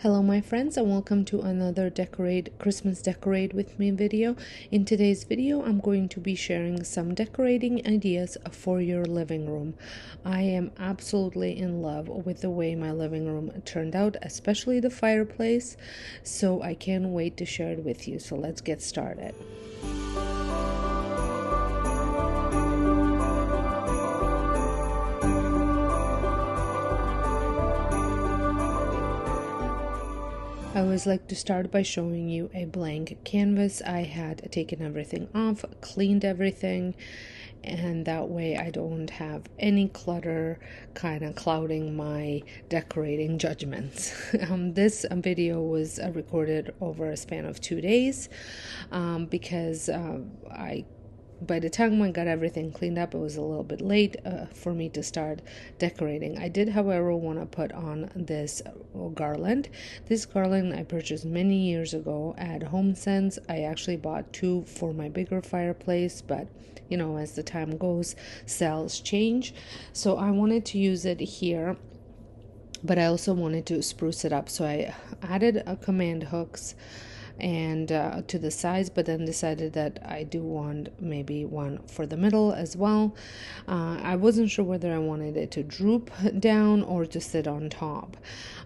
Hello my friends, and welcome to another Christmas decorate with me video. In today's video, I'm going to be sharing some decorating ideas for your living room. I am absolutely in love with the way my living room turned out, especially the fireplace, so I can't wait to share it with you. So let's get started. I always like to start by showing you a blank canvas. I had taken everything off, cleaned everything, and that way I don't have any clutter kind of clouding my decorating judgments. This video was recorded over a span of 2 days because by the time I got everything cleaned up, it was a little bit late for me to start decorating. I did, however, want to put on this garland. This garland I purchased many years ago at Home Sense. I actually bought 2 for my bigger fireplace, but you know, as the time goes, styles change. So I wanted to use it here, but I also wanted to spruce it up. So I added command hooks and to the sides, but then decided that I do want maybe one for the middle as well. I wasn't sure whether I wanted it to droop down or to sit on top.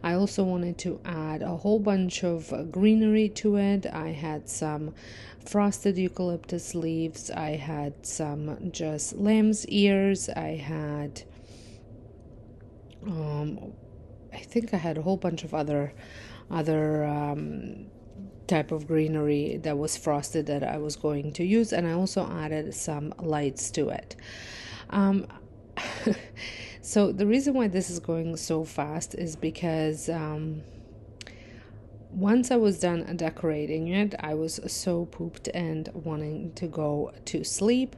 I also wanted to add a whole bunch of greenery to it. I had some frosted eucalyptus leaves, I had some just lamb's ears, I had I think I had a whole bunch of other type of greenery that was frosted that I was going to use, and I also added some lights to it. So the reason why this is going so fast is because once I was done decorating it, I was so pooped and wanting to go to sleep.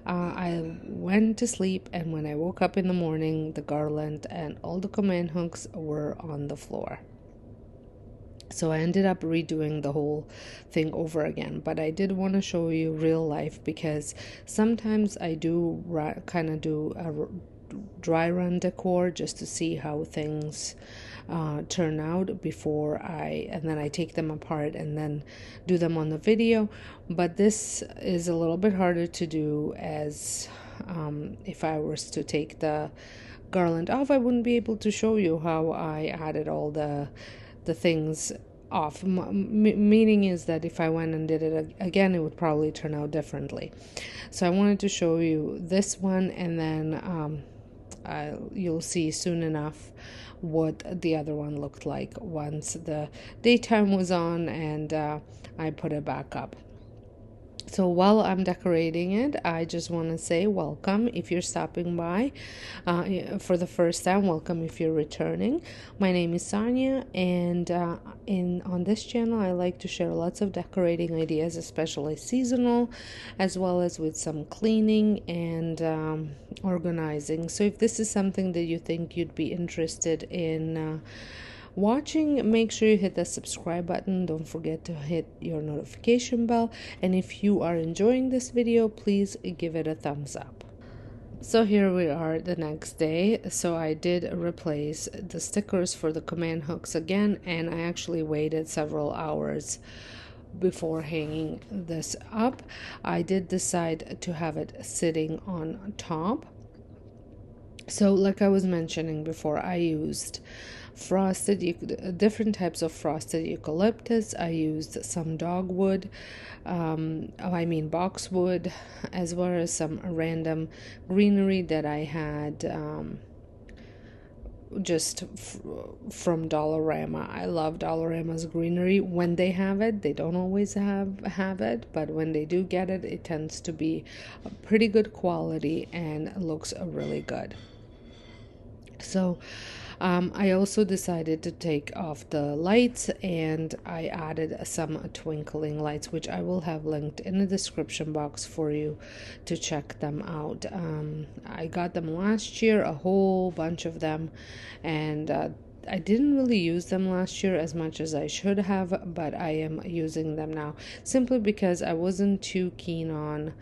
I went to sleep, and when I woke up in the morning, the garland and all the command hooks were on the floor. So I ended up redoing the whole thing over again, but I did want to show you real life because sometimes I do kind of do a dry run decor just to see how things turn out before and then I take them apart and then do them on the video. But this is a little bit harder to do, as if I was to take the garland off, I wouldn't be able to show you how I added all the things off. Meaning is that if I went and did it again, it would probably turn out differently. So I wanted to show you this one, and then you'll see soon enough what the other one looked like once the daytime was on and I put it back up. So while I'm decorating it, I just want to say welcome if you're stopping by for the first time. Welcome if you're returning. My name is Sonja, and on this channel I like to share lots of decorating ideas, especially seasonal, as well as with some cleaning and organizing. So if this is something that you think you'd be interested in watching, make sure you hit the subscribe button. Don't forget to hit your notification bell, and if you are enjoying this video, please give it a thumbs up. So here we are the next day. So I did replace the stickers for the command hooks again, and I actually waited several hours before hanging this up. I did decide to have it sitting on top. So like I was mentioning before, I used different types of frosted eucalyptus. I used some dogwood, boxwood, as well as some random greenery that I had just from Dollarama. I love Dollarama's greenery when they have it. They don't always have it, but when they do get it, it tends to be a pretty good quality and looks really good. So I also decided to take off the lights, and I added some twinkling lights, which I will have linked in the description box for you to check them out. I got them last year, a whole bunch of them, and I didn't really use them last year as much as I should have, but I am using them now simply because I wasn't too keen on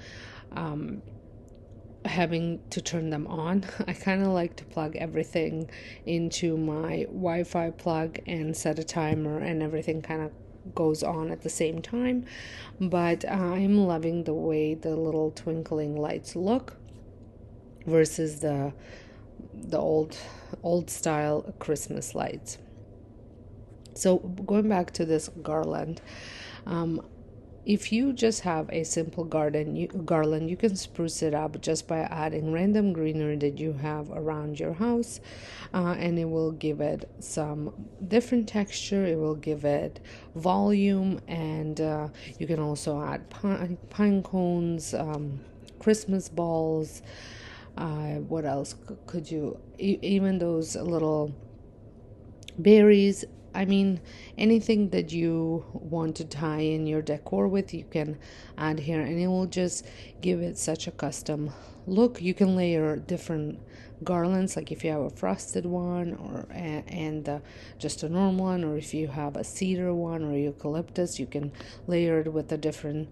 having to turn them on. I kind of like to plug everything into my Wi-Fi plug and set a timer, and everything kind of goes on at the same time. But I'm loving the way the little twinkling lights look versus the old style Christmas lights. So going back to this garland, if you just have a simple garland, you can spruce it up just by adding random greenery that you have around your house, and it will give it some different texture. It will give it volume, and you can also add pine cones, Christmas balls. What else could you? Even those little berries. I mean, anything that you want to tie in your decor with, you can add here, and it will just give it such a custom look. You can layer different garlands, like if you have a frosted one, or and just a normal one, or if you have a cedar one or eucalyptus, you can layer it with a different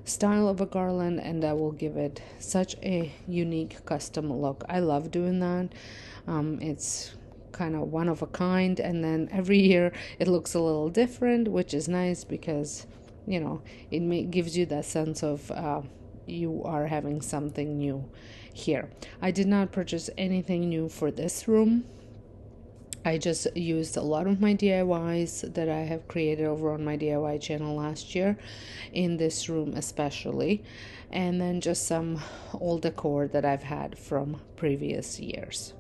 style of a garland, and that will give it such a unique custom look. I love doing that. It's kind of one of a kind, and then every year it looks a little different, which is nice because it gives you that sense of you are having something new here. I did not purchase anything new for this room. I just used a lot of my DIYs that I have created over on my DIY channel last year, in this room especially, and then just some old decor that I've had from previous years.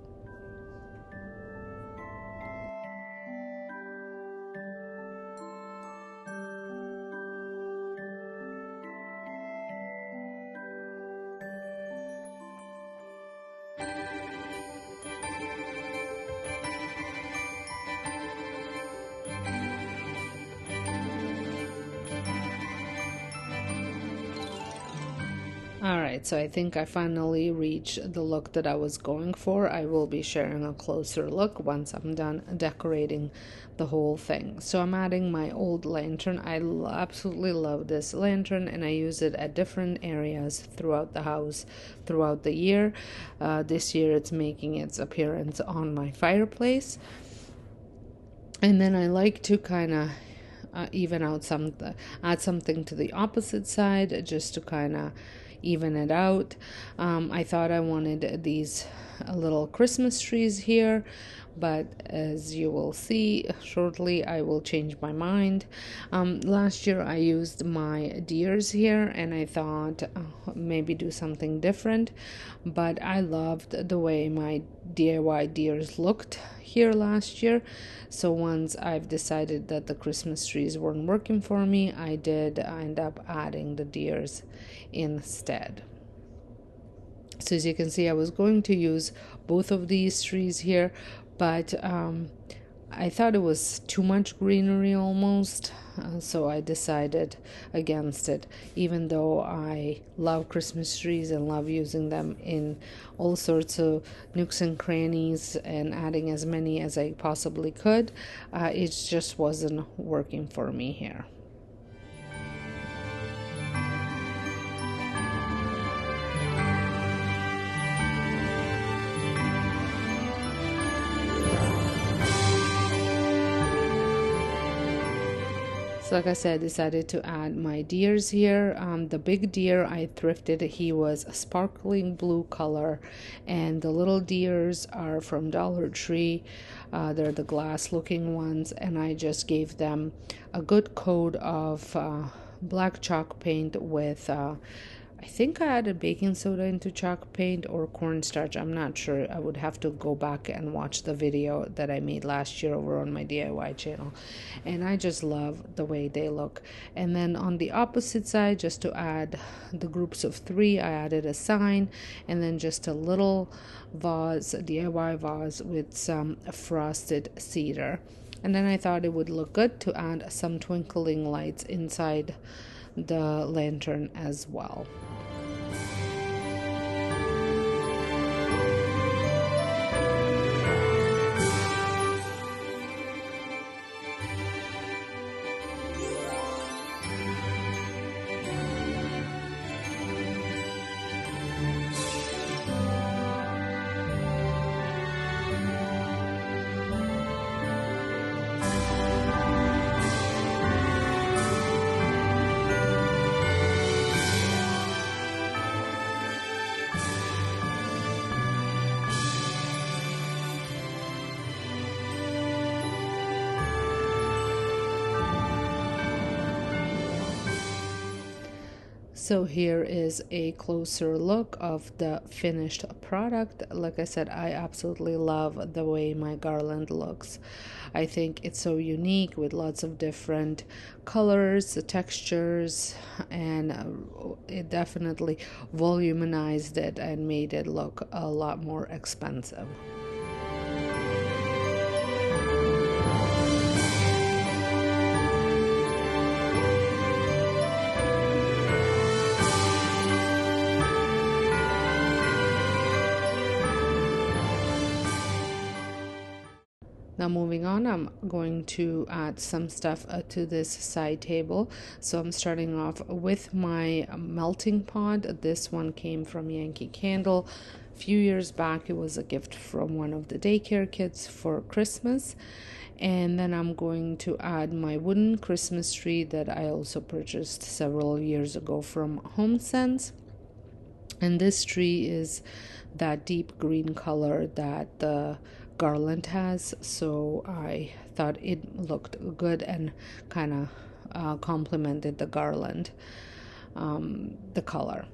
Alright, so I think I finally reached the look that I was going for. I will be sharing a closer look once I'm done decorating the whole thing. So I'm adding my old lantern. I absolutely love this lantern, and I use it at different areas throughout the house throughout the year. This year it's making its appearance on my fireplace. And then I like to kind of even out add something to the opposite side, just to kind of even it out. I thought I wanted these little Christmas trees here, but as you will see shortly, I will change my mind. Last year I used my deers here, and I thought maybe do something different, but I loved the way my DIY deers looked here last year. So once I've decided that the Christmas trees weren't working for me, I did end up adding the deers instead. So as you can see, I was going to use both of these trees here, but I thought it was too much greenery almost, so I decided against it, even though I love Christmas trees and love using them in all sorts of nooks and crannies and adding as many as I possibly could. It just wasn't working for me here. So like I said, I decided to add my deers here. The big deer I thrifted, he was a sparkling blue color, and the little deers are from Dollar Tree. They're the glass looking ones, and I just gave them a good coat of black chalk paint with I think I added baking soda into chalk paint or cornstarch. I'm not sure. I would have to go back and watch the video that I made last year over on my DIY channel. And I just love the way they look. And then on the opposite side, just to add the groups of three, I added a sign and then just a little vase, a DIY vase with some frosted cedar. And then I thought it would look good to add some twinkling lights inside the lantern as well. So here is a closer look of the finished product. Like I said, I absolutely love the way my garland looks. I think it's so unique with lots of different colors, textures, and it definitely voluminized it and made it look a lot more expensive. Now moving on, I'm going to add some stuff to this side table. So I'm starting off with my melting pot. This one came from Yankee Candle. A few years back, it was a gift from one of the daycare kids for Christmas. And then I'm going to add my wooden Christmas tree that I also purchased several years ago from Home Sense. And this tree is that deep green color that the garland has, so I thought it looked good and kind of complemented the garland, the color.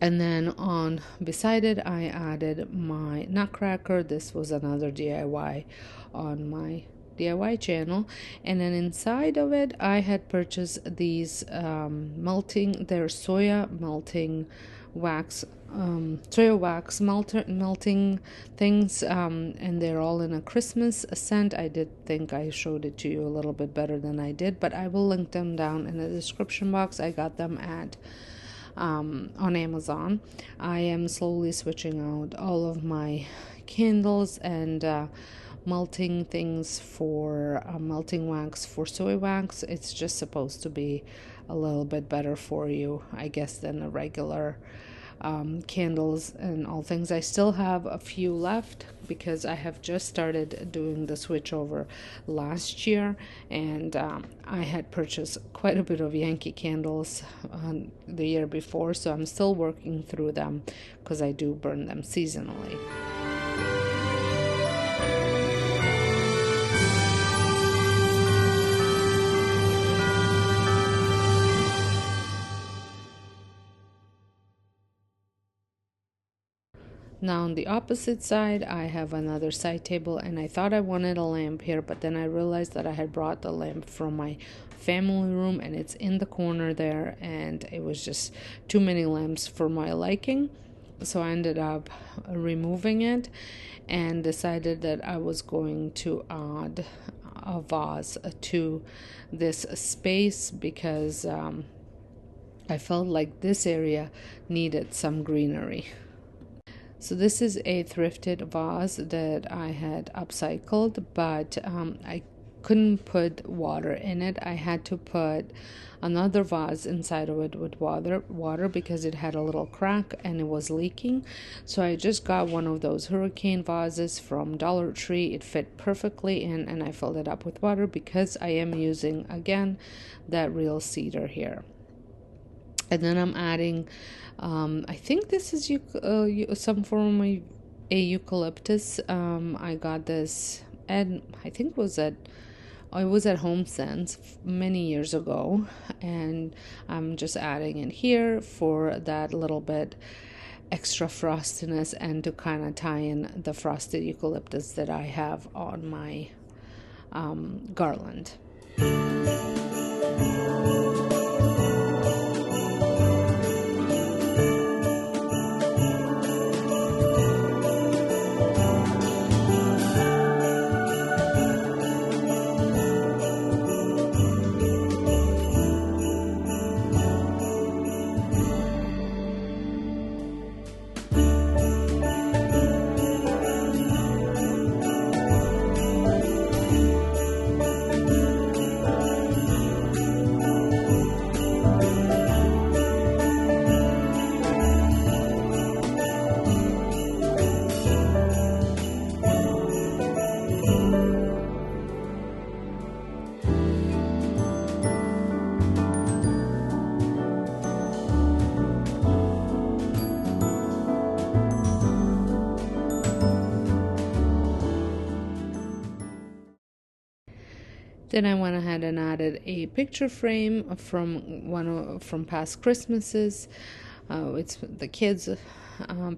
And then on beside it, I added my nutcracker. This was another DIY on my DIY channel. And then inside of it, I had purchased these they're soya melting wax, soya wax melting things, and they're all in a Christmas scent. I did think I showed it to you a little bit better than I did, but I will link them down in the description box. I got them at on Amazon. I am slowly switching out all of my candles and melting things for melting wax for soy wax. It's just supposed to be a little bit better for you, I guess, than the regular candles and all things. I still have a few left because I have just started doing the switch over last year, and I had purchased quite a bit of Yankee candles the year before, so I'm still working through them because I do burn them seasonally. Now on the opposite side, I have another side table, and I thought I wanted a lamp here, but then I realized that I had brought the lamp from my family room and it's in the corner there, and it was just too many lamps for my liking. So I ended up removing it and decided that I was going to add a vase to this space because I felt like this area needed some greenery. So this is a thrifted vase that I had upcycled, but I couldn't put water in it. I had to put another vase inside of it with water because it had a little crack and it was leaking. So I just got one of those hurricane vases from Dollar Tree. It fit perfectly in, and I filled it up with water because I am using, again, that real cedar here. And then I'm adding, I think this is some form of a eucalyptus. I got this, and I think I was at Home Sense many years ago, and I'm just adding it here for that little bit extra frostiness and to kind of tie in the frosted eucalyptus that I have on my garland. Then I went ahead and added a picture frame from past Christmases. It's the kids'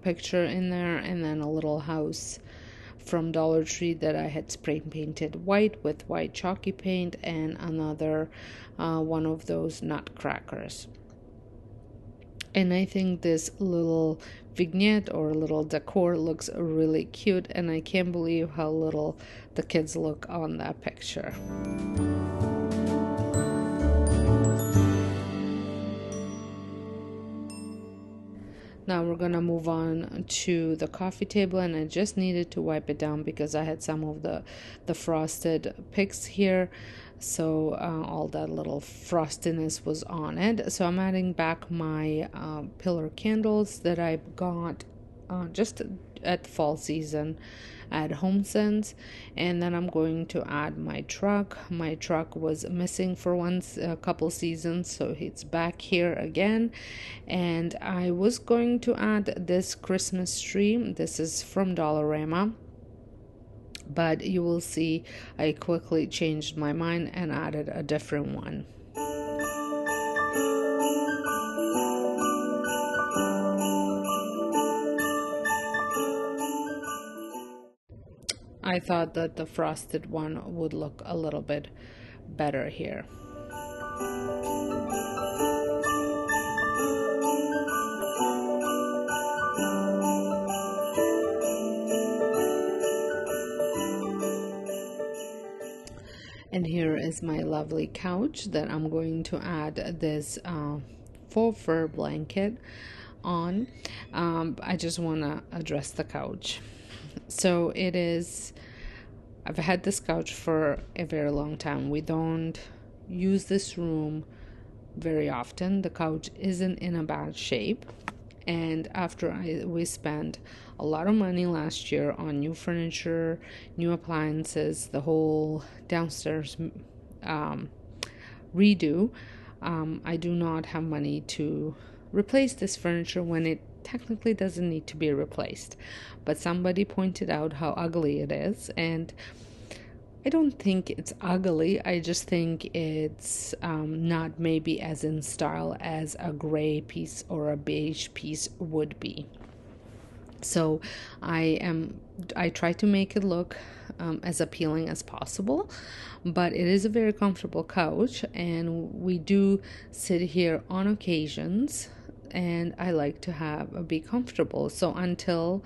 picture in there, and then a little house from Dollar Tree that I had spray painted white with white chalky paint, and another one of those nutcrackers. And I think this little vignette or little decor looks really cute, and I can't believe how little the kids look on that picture. Now we're gonna move on to the coffee table, and I just needed to wipe it down because I had some of the frosted picks here, so all that little frostiness was on it. So I'm adding back my pillar candles that I got just at fall season at HomeSense, and then I'm going to add my truck. My truck was missing for a couple seasons, so it's back here again. And I was going to add this Christmas tree. This is from Dollarama, but you will see I quickly changed my mind and added a different one. I thought that the frosted one would look a little bit better here. And here is my lovely couch that I'm going to add this faux fur blanket on. I just want to address the couch. So I've had this couch for a very long time. We don't use this room very often. The couch isn't in a bad shape. And after we spent a lot of money last year on new furniture, new appliances, the whole downstairs redo, I do not have money to replace this furniture when it technically doesn't need to be replaced. But somebody pointed out how ugly it is, and I don't think it's ugly. I just think it's not maybe as in style as a gray piece or a beige piece would be. So I try to make it look as appealing as possible, but it is a very comfortable couch, and we do sit here on occasions, and I like to be comfortable. So until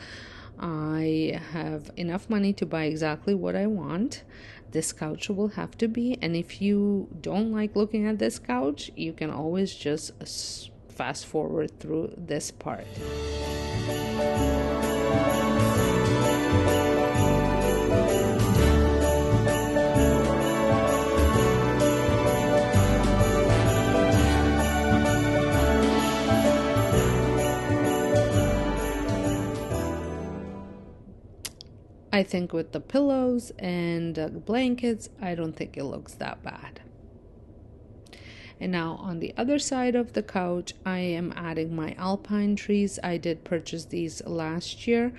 I have enough money to buy exactly what I want, this couch will have to be. And if you don't like looking at this couch, you can always just fast forward through this part. I think with the pillows and the blankets, I don't think it looks that bad. And now on the other side of the couch, I am adding my Alpine Trees. I did purchase these last year.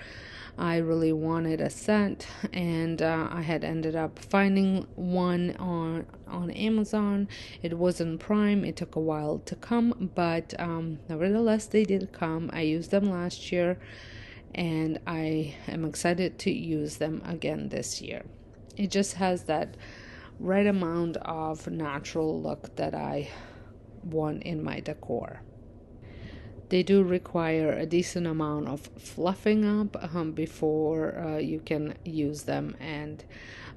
I really wanted a set, and I had ended up finding one on Amazon. It wasn't Prime. It took a while to come, but nevertheless, they did come. I used them last year, and I am excited to use them again this year. It just has that right amount of natural look that I want in my decor. They do require a decent amount of fluffing up before you can use them, and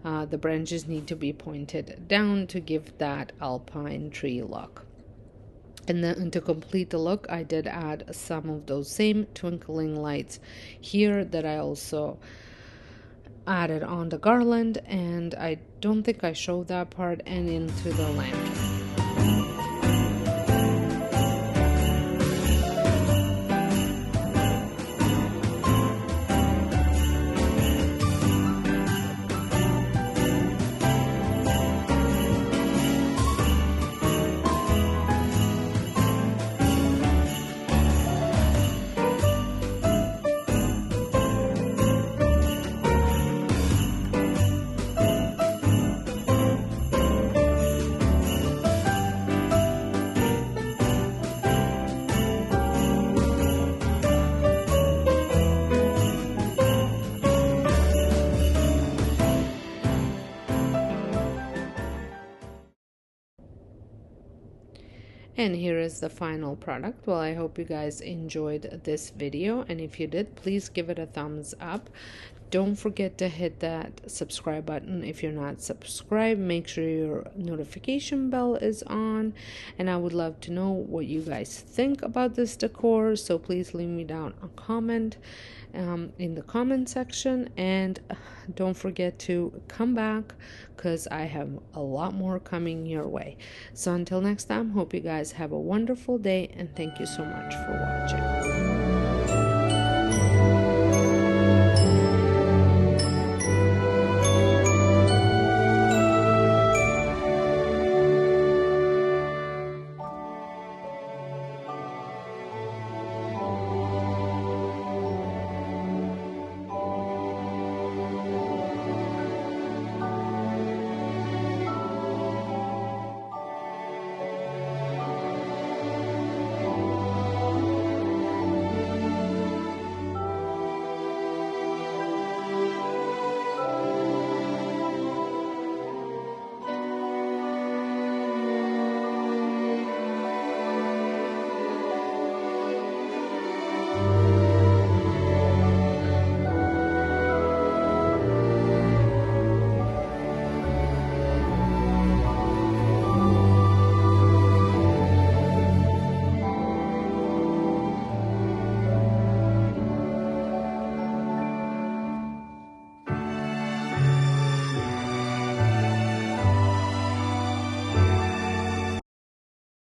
the branches need to be pointed down to give that alpine tree look. And then to complete the look, I did add some of those same twinkling lights here that I also added on the garland, and I don't think I showed that part, and into the lantern. And here is the final product. Well, I hope you guys enjoyed this video, and if you did, please give it a thumbs up. Don't forget to hit that subscribe button if you're not subscribed. Make sure your notification bell is on, and I would love to know what you guys think about this decor, so please leave me down a comment in the comment section, and don't forget to come back because I have a lot more coming your way. So until next time, hope you guys have a wonderful day, and thank you so much for watching.